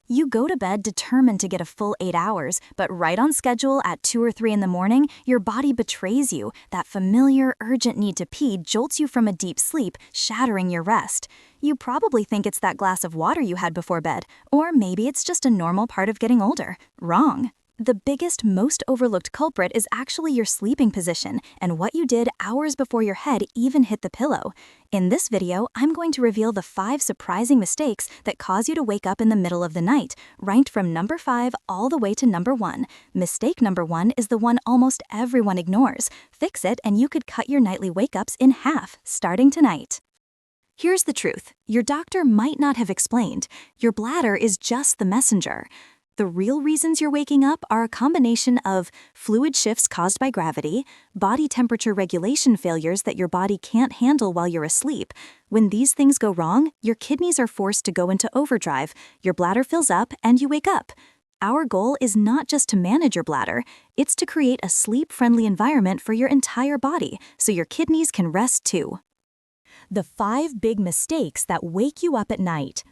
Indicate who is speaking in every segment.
Speaker 1: You go to bed determined to get a full 8 hours, but right on schedule at 2 or 3 in the morning, your body betrays you. That familiar, urgent need to pee jolts you from a deep sleep, shattering your rest. You probably think it's that glass of water you had before bed, or maybe it's just a normal part of getting older. Wrong. The biggest, most overlooked culprit is actually your sleeping position and what you did hours before your head even hit the pillow. In this video, I'm going to reveal the 5 surprising mistakes that cause you to wake up in the middle of the night, ranked from number 5 all the way to number 1. Mistake number 1 is the one almost everyone ignores. Fix it and you could cut your nightly wake-ups in half, starting tonight. Here's the truth. Your doctor might not have explained. Your bladder is just the messenger. The real reasons you're waking up are a combination of fluid shifts caused by gravity, body temperature regulation failures that your body can't handle while you're asleep. When these things go wrong, your kidneys are forced to go into overdrive, your bladder fills up, and you wake up. Our goal is not just to manage your bladder, it's to create a sleep-friendly environment for your entire body so your kidneys can rest too. The 5 big mistakes that wake you up at night.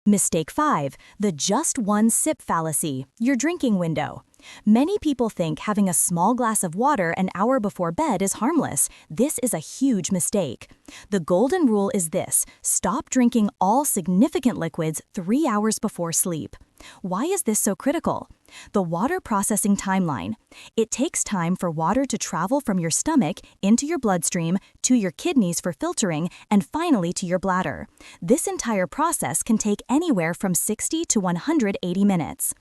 Speaker 1: Mistake 5, the just one sip fallacy, your drinking window. Many people think having a small glass of water an hour before bed is harmless. This is a huge mistake. The golden rule is this: stop drinking all significant liquids 3 hours before sleep. Why is this so critical? The water processing timeline. It takes time for water to travel from your stomach into your bloodstream, to your kidneys for filtering, and finally to your bladder. This entire process can take anywhere from 60 to 180 minutes.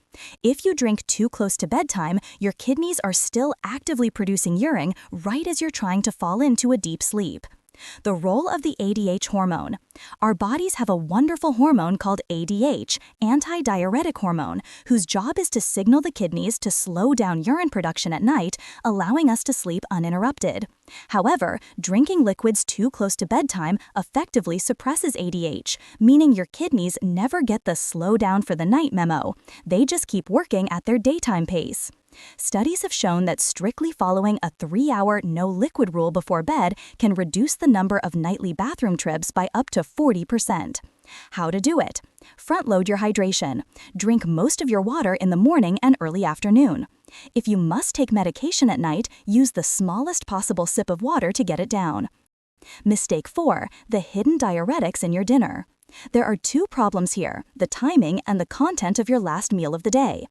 Speaker 1: If you drink too close to bedtime, your kidneys are still actively producing urine right as you're trying to fall into a deep sleep. The role of the ADH hormone. Our bodies have a wonderful hormone called ADH, anti-diuretic hormone, whose job is to signal the kidneys to slow down urine production at night, allowing us to sleep uninterrupted. However, drinking liquids too close to bedtime effectively suppresses ADH, meaning your kidneys never get the slow down for the night memo. They just keep working at their daytime pace. Studies have shown that strictly following a 3-hour no-liquid rule before bed can reduce the number of nightly bathroom trips by up to 40%. How to do it? Front-load your hydration. Drink most of your water in the morning and early afternoon. If you must take medication at night, use the smallest possible sip of water to get it down. Mistake 4, the hidden diuretics in your dinner. There are 2 problems here: the timing and the content of your last meal of the day.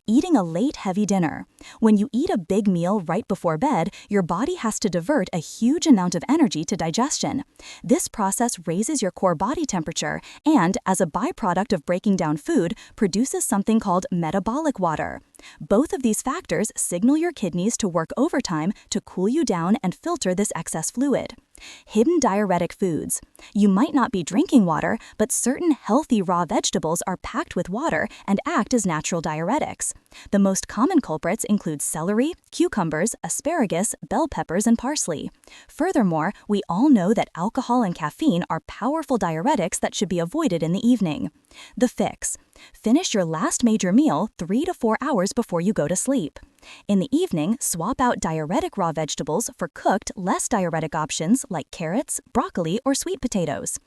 Speaker 1: Eating a late, heavy dinner. When you eat a big meal right before bed, your body has to divert a huge amount of energy to digestion. This process raises your core body temperature and, as a byproduct of breaking down food, produces something called metabolic water. Both of these factors signal your kidneys to work overtime to cool you down and filter this excess fluid. Hidden diuretic foods. You might not be drinking water, but certain healthy raw vegetables are packed with water and act as natural diuretics. The most common culprits include celery, cucumbers, asparagus, bell peppers, and parsley. Furthermore, we all know that alcohol and caffeine are powerful diuretics that should be avoided in the evening. The fix. Finish your last major meal 3 to 4 hours before you go to sleep. In the evening, swap out diuretic raw vegetables for cooked, less diuretic options like carrots, broccoli, or sweet potatoes.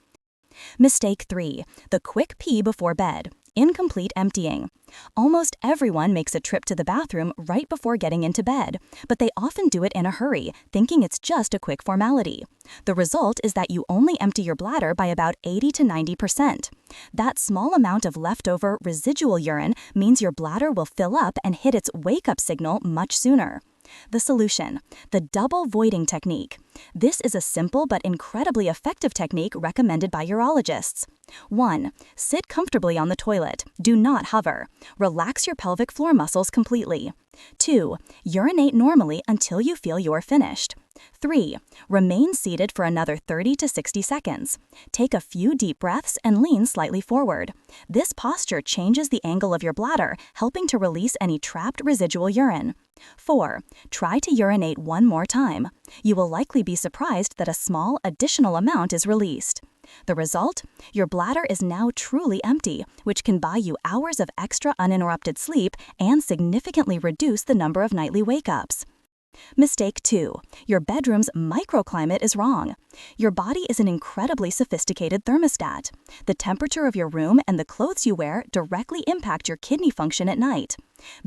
Speaker 1: Mistake 3, the quick pee before bed. Incomplete emptying. Almost everyone makes a trip to the bathroom right before getting into bed, but they often do it in a hurry, thinking it's just a quick formality. The result is that you only empty your bladder by about 80 to 90%. That small amount of leftover residual urine means your bladder will fill up and hit its wake-up signal much sooner. The solution: the double voiding technique. This is a simple but incredibly effective technique recommended by urologists. 1. Sit comfortably on the toilet. Do not hover. Relax your pelvic floor muscles completely. 2. Urinate normally until you feel you're finished. 3. Remain seated for another 30 to 60 seconds. Take a few deep breaths and lean slightly forward. This posture changes the angle of your bladder, helping to release any trapped residual urine. 4. Try to urinate one more time. You will likely be surprised that a small additional amount is released. The result? Your bladder is now truly empty, which can buy you hours of extra uninterrupted sleep and significantly reduce the number of nightly wake-ups. Mistake 2. Your bedroom's microclimate is wrong. Your body is an incredibly sophisticated thermostat. The temperature of your room and the clothes you wear directly impact your kidney function at night.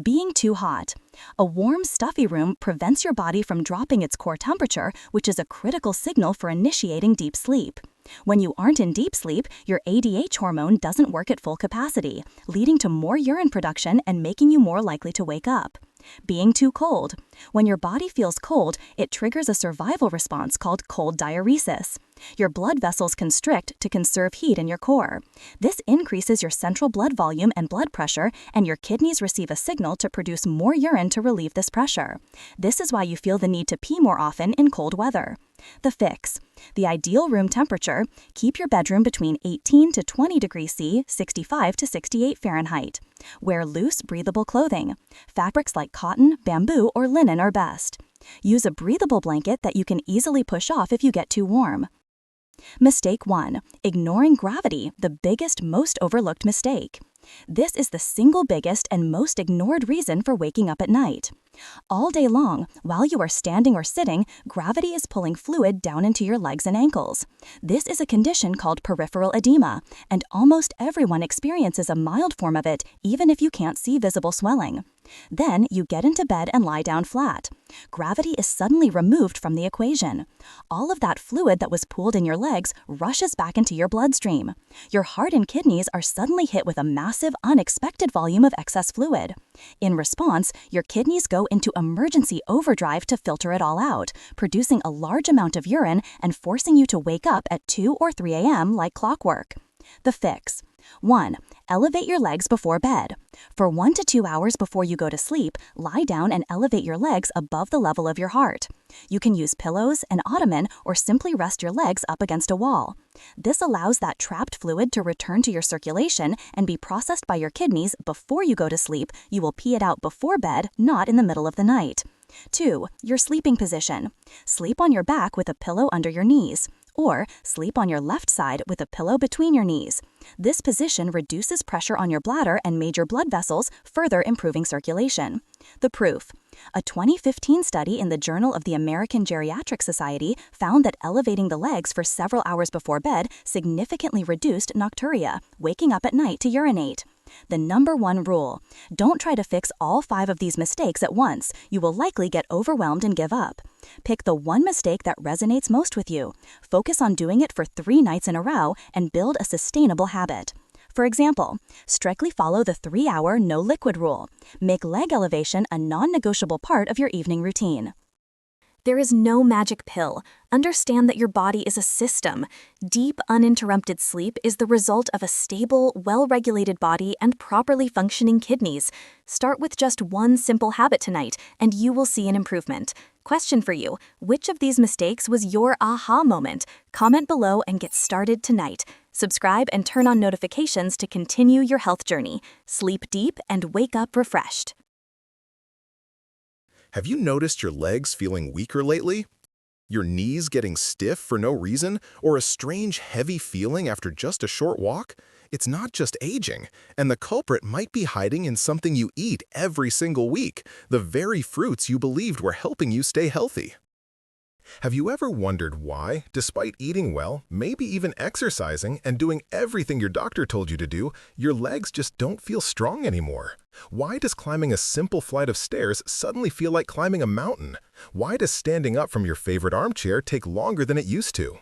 Speaker 1: Being too hot. A warm, stuffy room prevents your body from dropping its core temperature, which is a critical signal for initiating deep sleep. When you aren't in deep sleep, your ADH hormone doesn't work at full capacity, leading to more urine production and making you more likely to wake up. Being too cold. When your body feels cold, it triggers a survival response called cold diuresis. Your blood vessels constrict to conserve heat in your core. This increases your central blood volume and blood pressure, and your kidneys receive a signal to produce more urine to relieve this pressure. This is why you feel the need to pee more often in cold weather. The fix. The ideal room temperature: keep your bedroom between 18 to 20 degrees C, 65 to 68 Fahrenheit. Wear loose, breathable clothing. Fabrics like cotton, bamboo, or linen are best. Use a breathable blanket that you can easily push off if you get too warm. Mistake 1. Ignoring gravity, the biggest, most overlooked mistake. This is the single biggest and most ignored reason for waking up at night. All day long, while you are standing or sitting, gravity is pulling fluid down into your legs and ankles. This is a condition called peripheral edema, and almost everyone experiences a mild form of it, even if you can't see visible swelling. Then you get into bed and lie down flat. Gravity is suddenly removed from the equation. All of that fluid that was pooled in your legs rushes back into your bloodstream. Your heart and kidneys are suddenly hit with a massive, unexpected volume of excess fluid. In response, your kidneys go into emergency overdrive to filter it all out, producing a large amount of urine and forcing you to wake up at 2 or 3 a.m. like clockwork. The fix. 1. Elevate your legs before bed. For 1 to 2 hours before you go to sleep, lie down and elevate your legs above the level of your heart. You can use pillows, an ottoman, or simply rest your legs up against a wall. This allows that trapped fluid to return to your circulation and be processed by your kidneys before you go to sleep. You will pee it out before bed, not in the middle of the night. 2. Your sleeping position. Sleep on your back with a pillow under your knees. Or sleep on your left side with a pillow between your knees. This position reduces pressure on your bladder and major blood vessels, further improving circulation. The proof. A 2015 study in the Journal of the American Geriatric Society found that elevating the legs for several hours before bed significantly reduced nocturia, waking up at night to urinate. The number 1 rule: don't try to fix all 5 of these mistakes at once. You will likely get overwhelmed and give up. Pick the one mistake that resonates most with you. Focus on doing it for 3 nights in a row and build a sustainable habit. For example, strictly follow the 3-hour no liquid rule. Make leg elevation a non-negotiable part of your evening routine. There is no magic pill. Understand that your body is a system. Deep, uninterrupted sleep is the result of a stable, well-regulated body and properly functioning kidneys. Start with just one simple habit tonight, and you will see an improvement. Question for you: which of these mistakes was your aha moment? Comment below and get started tonight. Subscribe and turn on notifications to continue your health journey. Sleep deep and wake up refreshed.
Speaker 2: Have you noticed your legs feeling weaker lately? Your knees getting stiff for no reason, or a strange heavy feeling after just a short walk? It's not just aging, and the culprit might be hiding in something you eat every single week, the very fruits you believed were helping you stay healthy. Have you ever wondered why, despite eating well, maybe even exercising and doing everything your doctor told you to do, your legs just don't feel strong anymore? Why does climbing a simple flight of stairs suddenly feel like climbing a mountain? Why does standing up from your favorite armchair take longer than it used to?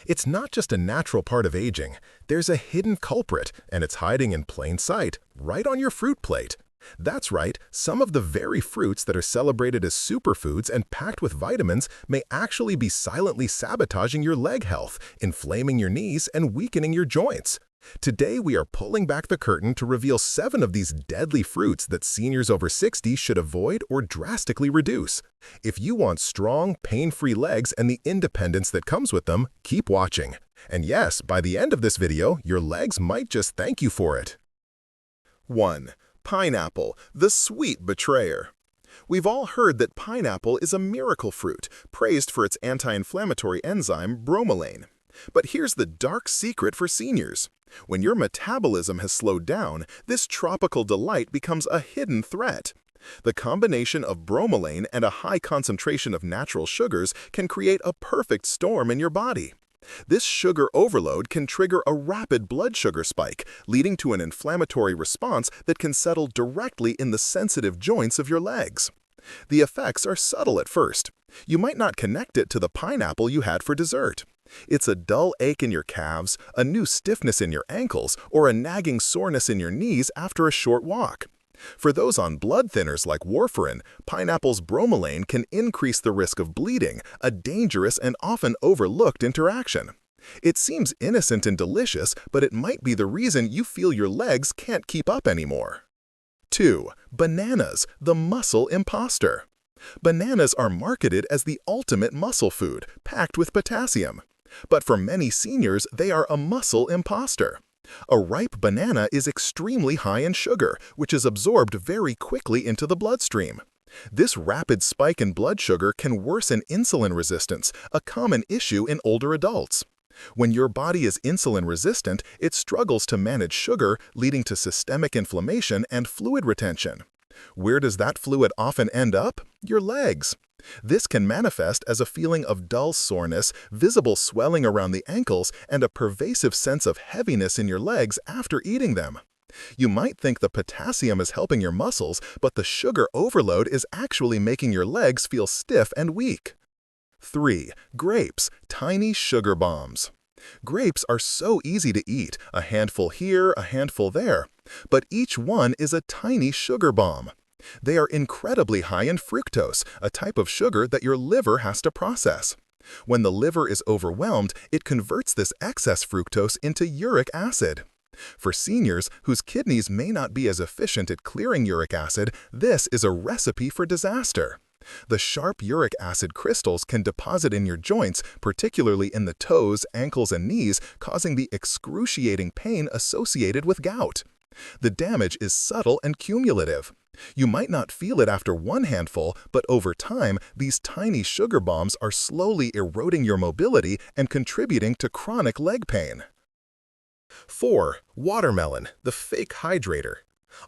Speaker 2: It's not just a natural part of aging. There's a hidden culprit, and it's hiding in plain sight, right on your fruit plate. That's right, some of the very fruits that are celebrated as superfoods and packed with vitamins may actually be silently sabotaging your leg health, inflaming your knees, and weakening your joints. Today, we are pulling back the curtain to reveal 7 of these deadly fruits that seniors over 60 should avoid or drastically reduce. If you want strong, pain-free legs and the independence that comes with them, keep watching. And yes, by the end of this video, your legs might just thank you for it. 1. Pineapple, the sweet betrayer. We've all heard that pineapple is a miracle fruit, praised for its anti-inflammatory enzyme bromelain. But here's the dark secret for seniors. When your metabolism has slowed down, this tropical delight becomes a hidden threat. The combination of bromelain and a high concentration of natural sugars can create a perfect storm in your body. This sugar overload can trigger a rapid blood sugar spike, leading to an inflammatory response that can settle directly in the sensitive joints of your legs. The effects are subtle at first. You might not connect it to the pineapple you had for dessert. It's a dull ache in your calves, a new stiffness in your ankles, or a nagging soreness in your knees after a short walk. For those on blood thinners like warfarin, pineapple's bromelain can increase the risk of bleeding, a dangerous and often overlooked interaction. It seems innocent and delicious, but it might be the reason you feel your legs can't keep up anymore. 2. Bananas, the muscle imposter. Bananas are marketed as the ultimate muscle food, packed with potassium. But for many seniors, they are a muscle imposter. A ripe banana is extremely high in sugar, which is absorbed very quickly into the bloodstream. This rapid spike in blood sugar can worsen insulin resistance, a common issue in older adults. When your body is insulin resistant, it struggles to manage sugar, leading to systemic inflammation and fluid retention. Where does that fluid often end up? Your legs. This can manifest as a feeling of dull soreness, visible swelling around the ankles, and a pervasive sense of heaviness in your legs after eating them. You might think the potassium is helping your muscles, but the sugar overload is actually making your legs feel stiff and weak. 3. Grapes, tiny sugar bombs. Grapes are so easy to eat, a handful here, a handful there, but each one is a tiny sugar bomb. They are incredibly high in fructose, a type of sugar that your liver has to process. When the liver is overwhelmed, it converts this excess fructose into uric acid. For seniors whose kidneys may not be as efficient at clearing uric acid, this is a recipe for disaster. The sharp uric acid crystals can deposit in your joints, particularly in the toes, ankles, and knees, causing the excruciating pain associated with gout. The damage is subtle and cumulative. You might not feel it after one handful, but over time, these tiny sugar bombs are slowly eroding your mobility and contributing to chronic leg pain. 4. Watermelon, the fake hydrator.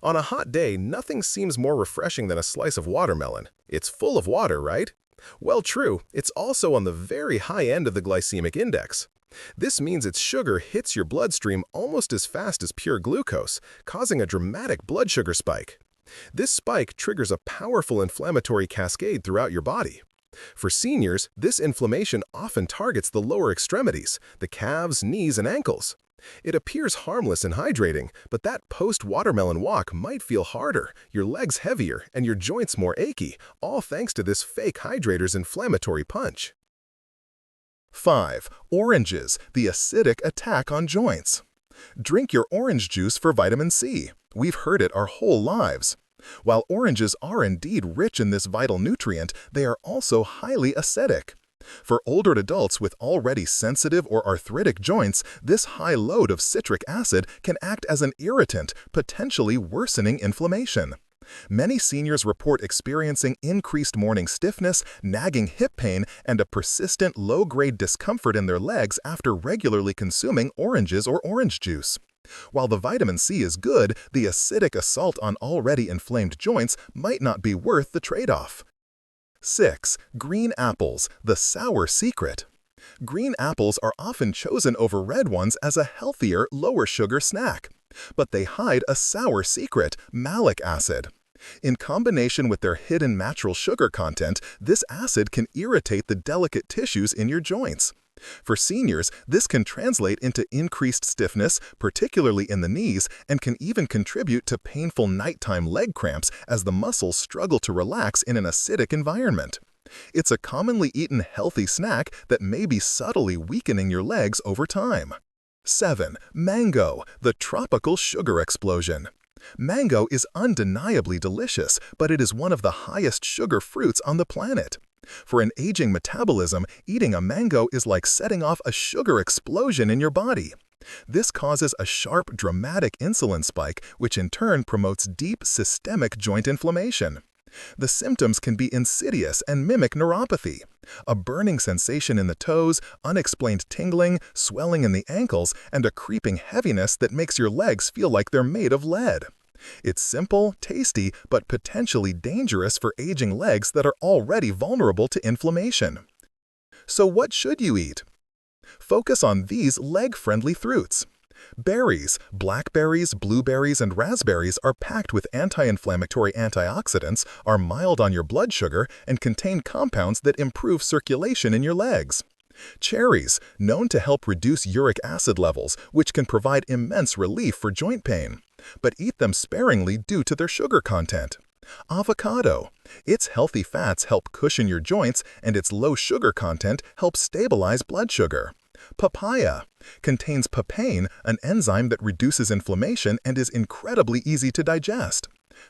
Speaker 2: On a hot day, nothing seems more refreshing than a slice of watermelon. It's full of water, right? Well, true, it's also on the very high end of the glycemic index. This means its sugar hits your bloodstream almost as fast as pure glucose, causing a dramatic blood sugar spike. This spike triggers a powerful inflammatory cascade throughout your body. For seniors, this inflammation often targets the lower extremities, the calves, knees, and ankles. It appears harmless and hydrating, but that post-watermelon walk might feel harder, your legs heavier, and your joints more achy, all thanks to this fake hydrator's inflammatory punch. 5. Oranges, the acidic attack on joints. Drink your orange juice for vitamin C. We've heard it our whole lives. While oranges are indeed rich in this vital nutrient, they are also highly acidic. For older adults with already sensitive or arthritic joints, this high load of citric acid can act as an irritant, potentially worsening inflammation. Many seniors report experiencing increased morning stiffness, nagging hip pain, and a persistent low-grade discomfort in their legs after regularly consuming oranges or orange juice. While the vitamin C is good, the acidic assault on already inflamed joints might not be worth the trade-off. 6. Green apples, the sour secret. Green apples are often chosen over red ones as a healthier, lower-sugar snack. But they hide a sour secret, malic acid. In combination with their hidden natural sugar content, this acid can irritate the delicate tissues in your joints. For seniors, this can translate into increased stiffness, particularly in the knees, and can even contribute to painful nighttime leg cramps as the muscles struggle to relax in an acidic environment. It's a commonly eaten healthy snack that may be subtly weakening your legs over time. 7. Mango, the tropical sugar explosion. Mango is undeniably delicious, but it is one of the highest sugar fruits on the planet. For an aging metabolism, eating a mango is like setting off a sugar explosion in your body. This causes a sharp, dramatic insulin spike, which in turn promotes deep systemic joint inflammation. The symptoms can be insidious and mimic neuropathy. A burning sensation in the toes, unexplained tingling, swelling in the ankles, and a creeping heaviness that makes your legs feel like they're made of lead.
Speaker 3: It's simple, tasty, but potentially dangerous for aging legs that are already vulnerable to inflammation. So what should you eat? Focus on these leg-friendly fruits. Berries, blackberries, blueberries, and raspberries are packed with anti-inflammatory antioxidants, are mild on your blood sugar, and contain compounds that improve circulation in your legs. Cherries, known to help reduce uric acid levels, which can provide immense relief for joint pain. But eat them sparingly due to their sugar content. Avocado. Its healthy fats help cushion your joints, and its low sugar content helps stabilize blood sugar. Papaya contains papain, an enzyme that reduces inflammation and is incredibly easy to digest.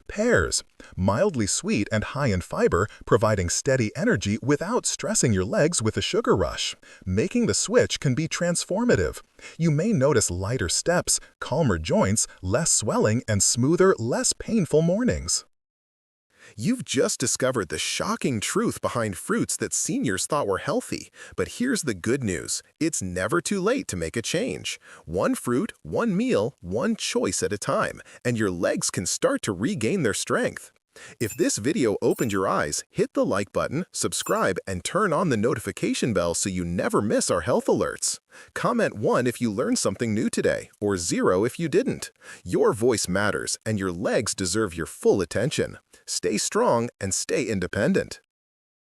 Speaker 3: Pears, mildly sweet and high in fiber, providing steady energy without stressing your legs with a sugar rush. Making the switch can be transformative. You may notice lighter steps, calmer joints, less swelling, and smoother, less painful mornings.
Speaker 2: You've just discovered the shocking truth behind fruits that seniors thought were healthy. But here's the good news. It's never too late to make a change. One fruit, one meal, one choice at a time, and your legs can start to regain their strength. If this video opened your eyes, hit the like button, subscribe, and turn on the notification bell so you never miss our health alerts. Comment 1 if you learned something new today, or 0 if you didn't. Your voice matters, and your legs deserve your full attention. Stay strong and stay independent.